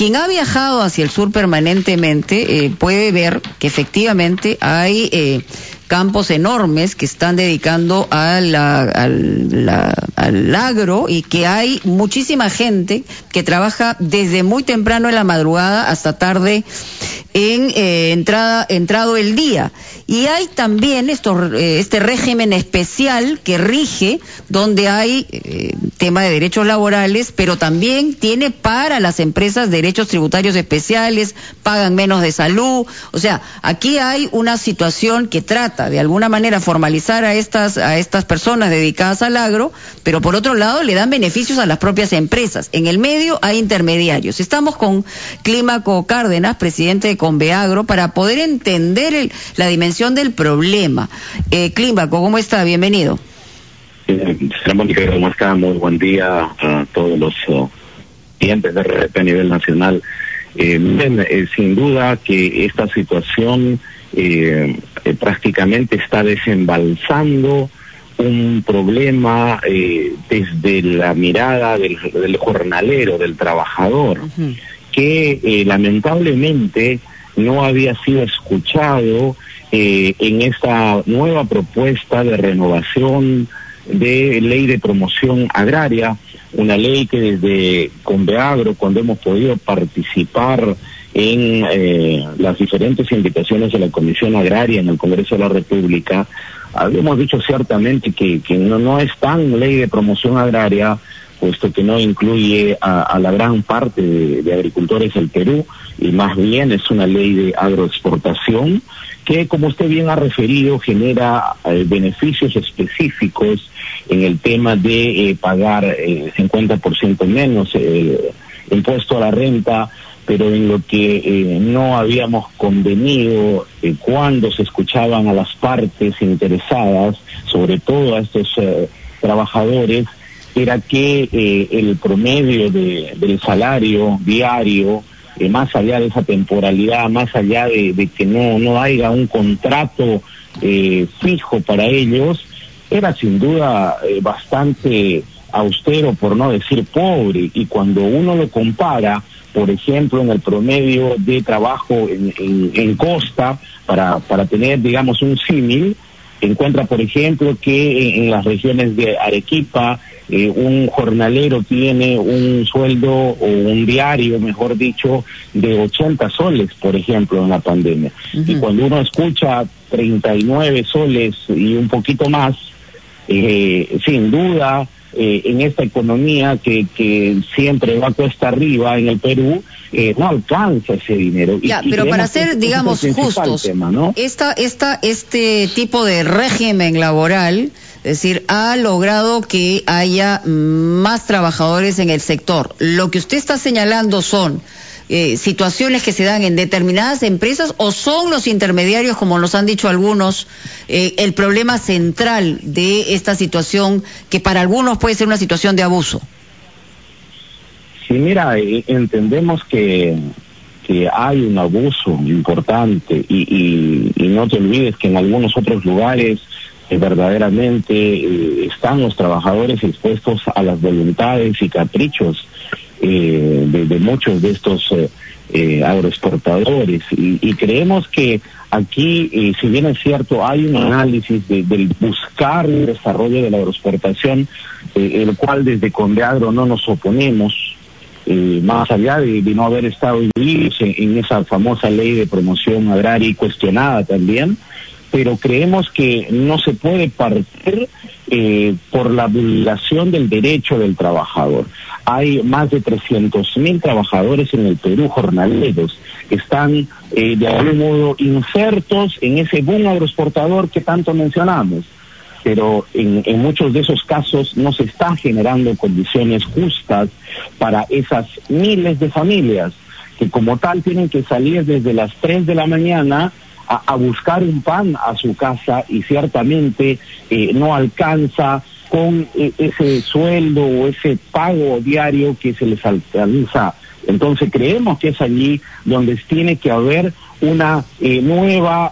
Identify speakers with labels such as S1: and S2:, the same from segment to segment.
S1: quien ha viajado hacia el sur permanentemente puede ver que efectivamente hay campos enormes que están dedicando al agro, y que hay muchísima gente que trabaja desde muy temprano en la madrugada hasta tarde en entrado el día. Y hay también este régimen especial que rige, donde hay tema de derechos laborales, pero también tiene para las empresas derechos tributarios especiales, pagan menos de salud. O sea, aquí hay una situación que trata de alguna manera formalizar a estas personas dedicadas al agro, pero por otro lado le dan beneficios a las propias empresas. En el medio hay intermediarios. Estamos con Clímaco Cárdenas, presidente de Conveagro, para poder entender la dimensión del problema. Clímaco, ¿cómo está? Bienvenido.
S2: Señora Mónica, ¿cómo está? Muy buen día a todos los clientes de RP a nivel nacional. Sin duda que esta situación prácticamente está desembalsando un problema desde la mirada del jornalero, del trabajador, que lamentablemente no había sido escuchado en esta nueva propuesta de renovación de ley de promoción agraria, una ley que desde Conveagro, cuando hemos podido participar en las diferentes invitaciones de la Comisión Agraria en el Congreso de la República, habíamos dicho ciertamente que no es tan ley de promoción agraria, puesto que no incluye a la gran parte de agricultores del Perú, y más bien es una ley de agroexportación que, como usted bien ha referido, genera beneficios específicos en el tema de pagar 50% menos impuesto a la renta, pero en lo que no habíamos convenido cuando se escuchaban a las partes interesadas, sobre todo a estos trabajadores, era que el promedio del salario diario, más allá de esa temporalidad, más allá de que no haya un contrato fijo para ellos, era sin duda bastante austero, por no decir pobre. Y cuando uno lo compara, por ejemplo, en el promedio de trabajo en costa, para tener, digamos, un símil, encuentra, por ejemplo, que en las regiones de Arequipa, un jornalero tiene un sueldo, o un diario, mejor dicho, de 80 soles, por ejemplo, en la pandemia. Y cuando uno escucha 39 soles y un poquito más, sin duda, en esta economía que siempre va cuesta arriba en el Perú, no alcanza ese dinero.
S1: Pero para ser, digamos, justos, tema, ¿no? Este tipo de régimen laboral, es decir, ha logrado que haya más trabajadores en el sector. Lo que usted está señalando son situaciones que se dan en determinadas empresas, o son los intermediarios, como nos han dicho algunos, el problema central de esta situación, que para algunos puede ser una situación de abuso.
S2: Sí, mira, entendemos que hay un abuso importante, y no te olvides que en algunos otros lugares verdaderamente están los trabajadores expuestos a las voluntades y caprichos de muchos de estos agroexportadores, y creemos que aquí, si bien es cierto, hay un análisis del buscar el desarrollo de la agroexportación, el cual desde Conveagro no nos oponemos, más allá de no haber estado incluidos en esa famosa ley de promoción agraria y cuestionada también, pero creemos que no se puede partir por la vulneración del derecho del trabajador. Hay más de 300.000 trabajadores en el Perú, jornaleros, que están de algún modo insertos en ese boom agroexportador que tanto mencionamos, pero en muchos de esos casos no se está generando condiciones justas para esas miles de familias que como tal tienen que salir desde las 3 de la mañana a buscar un pan a su casa, y ciertamente no alcanza con ese sueldo o ese pago diario que se les alcanza. Entonces creemos que es allí donde tiene que haber una nueva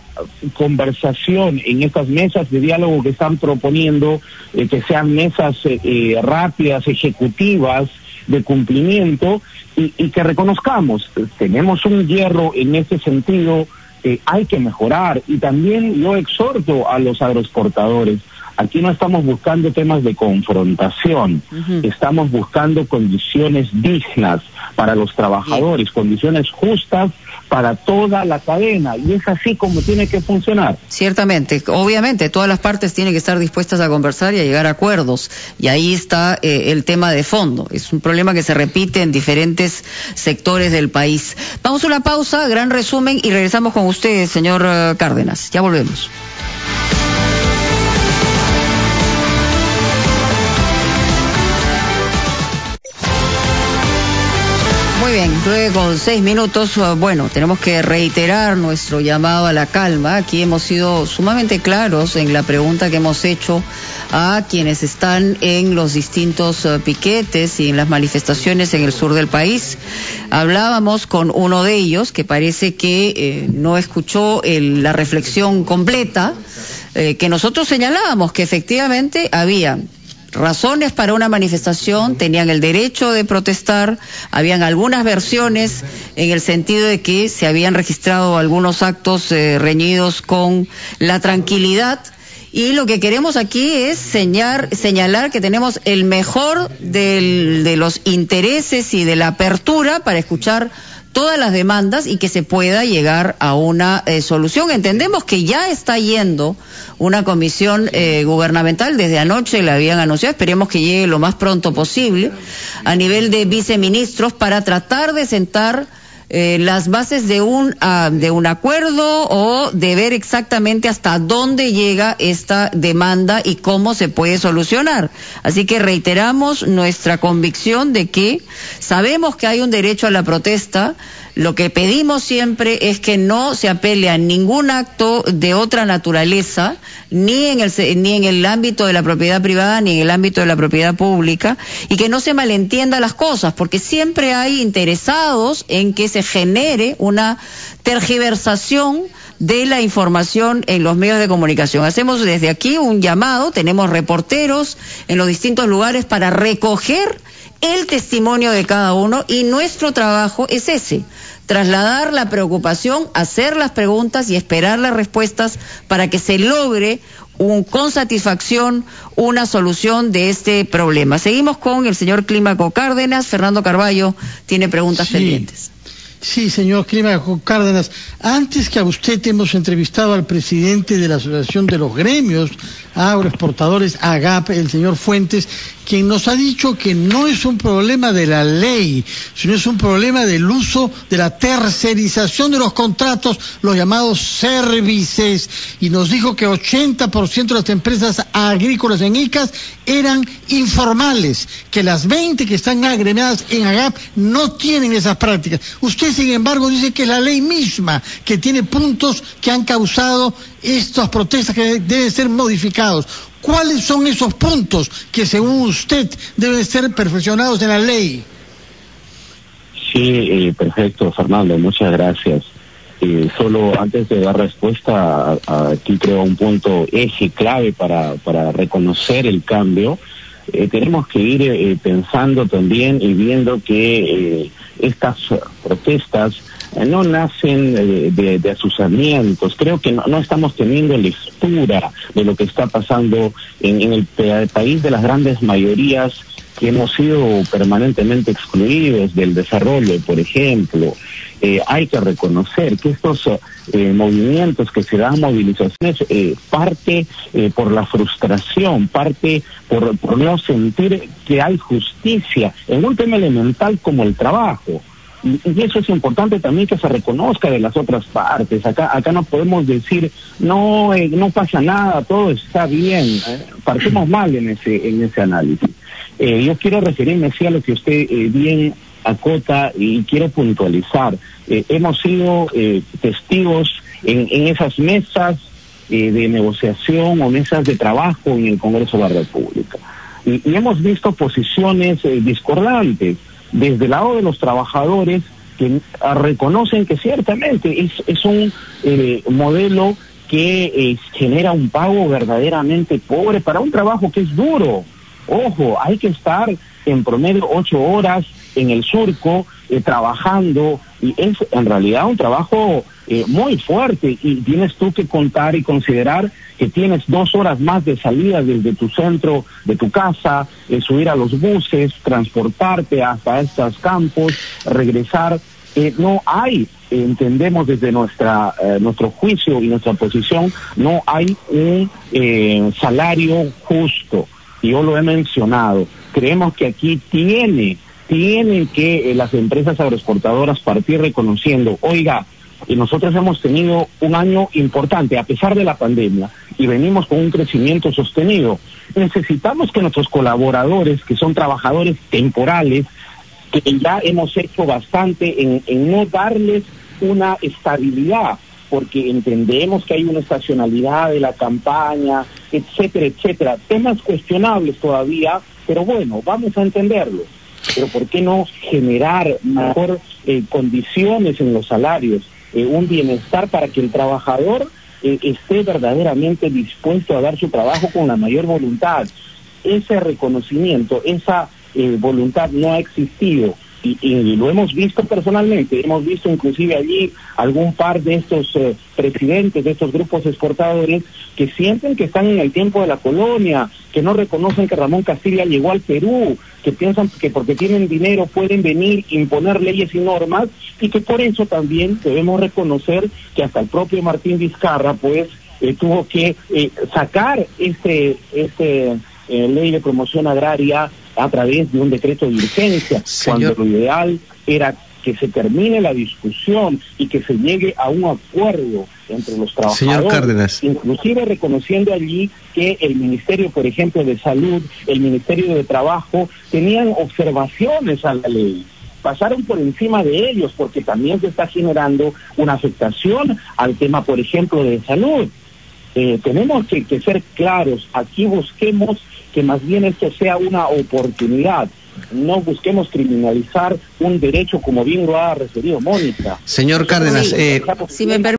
S2: conversación en estas mesas de diálogo que están proponiendo, que sean mesas rápidas, ejecutivas, de cumplimiento y que reconozcamos, tenemos un hierro en ese sentido, hay que mejorar. Y también yo exhorto a los agroexportadores, aquí no estamos buscando temas de confrontación, estamos buscando condiciones dignas para los trabajadores, condiciones justas para toda la cadena, y es así como tiene que funcionar.
S1: Ciertamente, obviamente, todas las partes tienen que estar dispuestas a conversar y a llegar a acuerdos, y ahí está el tema de fondo. Es un problema que se repite en diferentes sectores del país. Vamos a una pausa, gran resumen, y regresamos con usted, señor Cárdenas. Ya volvemos. Muy bien, luego con 6 minutos, bueno, tenemos que reiterar nuestro llamado a la calma. Aquí hemos sido sumamente claros en la pregunta que hemos hecho a quienes están en los distintos piquetes y en las manifestaciones en el sur del país. Hablábamos con uno de ellos que parece que no escuchó la reflexión completa, que nosotros señalábamos que efectivamente había razones para una manifestación, tenían el derecho de protestar, habían algunas versiones en el sentido de que se habían registrado algunos actos reñidos con la tranquilidad, y lo que queremos aquí es señalar que tenemos el mejor de los intereses y de la apertura para escuchar todas las demandas y que se pueda llegar a una solución. Entendemos que ya está yendo una comisión gubernamental, desde anoche la habían anunciado, esperemos que llegue lo más pronto posible, a nivel de viceministros, para tratar de sentar las bases de un acuerdo, o de ver exactamente hasta dónde llega esta demanda y cómo se puede solucionar. Así que reiteramos nuestra convicción de que sabemos que hay un derecho a la protesta. Lo que pedimos siempre es que no se apele a ningún acto de otra naturaleza, ni en el ámbito de la propiedad privada, ni en el ámbito de la propiedad pública, y que no se malentienda las cosas, porque siempre hay interesados en que se genere una tergiversación de la información en los medios de comunicación. Hacemos desde aquí un llamado, tenemos reporteros en los distintos lugares para recoger el testimonio de cada uno, y nuestro trabajo es ese: trasladar la preocupación, hacer las preguntas y esperar las respuestas para que se logre con satisfacción una solución de este problema. Seguimos con el señor Clímaco Cárdenas. Fernando Carballo tiene preguntas pendientes.
S3: Sí, señor Clímaco Cárdenas, antes que a usted hemos entrevistado al presidente de la Asociación de los Gremios Agroexportadores, AGAP, el señor Fuentes, quien nos ha dicho que no es un problema de la ley, sino es un problema del uso de la tercerización de los contratos, los llamados services, y nos dijo que 80% de las empresas agrícolas en ICAS eran informales, que las 20 que están agremiadas en AGAP no tienen esas prácticas. Usted, sin embargo, dice que la ley misma, que tiene puntos que han causado estas protestas que deben ser modificados. ¿Cuáles son esos puntos que, según usted, deben ser perfeccionados en la ley?
S2: Sí, perfecto, Fernando, muchas gracias. Solo antes de dar respuesta, aquí creo un punto eje clave para reconocer el cambio. Tenemos que ir pensando también y viendo que estas protestas no nacen de asusamientos. Creo que no estamos teniendo lectura de lo que está pasando en el país de las grandes mayorías, que hemos sido permanentemente excluidos del desarrollo, por ejemplo. Hay que reconocer que estos movimientos que se dan, movilizaciones, parte por la frustración, parte por no sentir que hay justicia en un tema elemental como el trabajo. Y eso es importante también, que se reconozca de las otras partes. Acá no podemos decir no pasa nada, todo está bien. Partimos mal en ese análisis. Yo quiero referirme a lo que usted bien acota, y quiero puntualizar. Hemos sido testigos en esas mesas de negociación o mesas de trabajo en el Congreso de la República, y hemos visto posiciones discordantes desde el lado de los trabajadores, que reconocen que ciertamente es un modelo que genera un pago verdaderamente pobre para un trabajo que es duro. Ojo, hay que estar en promedio 8 horas en el surco, trabajando, y es en realidad un trabajo muy fuerte, y tienes tú que contar y considerar que tienes 2 horas más de salida desde tu centro, de tu casa, subir a los buses, transportarte hasta estos campos, regresar. No hay, entendemos desde nuestro juicio y nuestra posición, no hay un salario justo, y yo lo he mencionado. Creemos que aquí tienen que las empresas agroexportadoras partir reconociendo, oiga, nosotros hemos tenido un año importante a pesar de la pandemia y venimos con un crecimiento sostenido. Necesitamos que nuestros colaboradores, que son trabajadores temporales, que ya hemos hecho bastante en no darles una estabilidad, porque entendemos que hay una estacionalidad de la campaña, etcétera, etcétera. Temas cuestionables todavía, pero bueno, vamos a entenderlo. Pero ¿por qué no generar mejor condiciones en los salarios, un bienestar para que el trabajador esté verdaderamente dispuesto a dar su trabajo con la mayor voluntad? Ese reconocimiento, esa voluntad no ha existido, y lo hemos visto personalmente. Hemos visto inclusive allí algún par de estos presidentes de estos grupos exportadores que sienten que están en el tiempo de la colonia, que no reconocen que Ramón Castilla llegó al Perú, que piensan que porque tienen dinero pueden venir, imponer leyes y normas, y que por eso también debemos reconocer que hasta el propio Martín Vizcarra pues tuvo que sacar ley de promoción agraria a través de un decreto de urgencia, cuando lo ideal era que se termine la discusión y que se llegue a un acuerdo entre los trabajadores.
S4: Señor Cárdenas,
S2: inclusive reconociendo allí que el Ministerio, por ejemplo, de Salud, el Ministerio de Trabajo, tenían observaciones a la ley. Pasaron por encima de ellos porque también se está generando una afectación al tema, por ejemplo, de salud. Tenemos que ser claros. Aquí busquemos que más bien esto sea una oportunidad. No busquemos criminalizar un derecho, como bien lo ha referido Mónica.
S4: señor Cárdenas,
S1: si me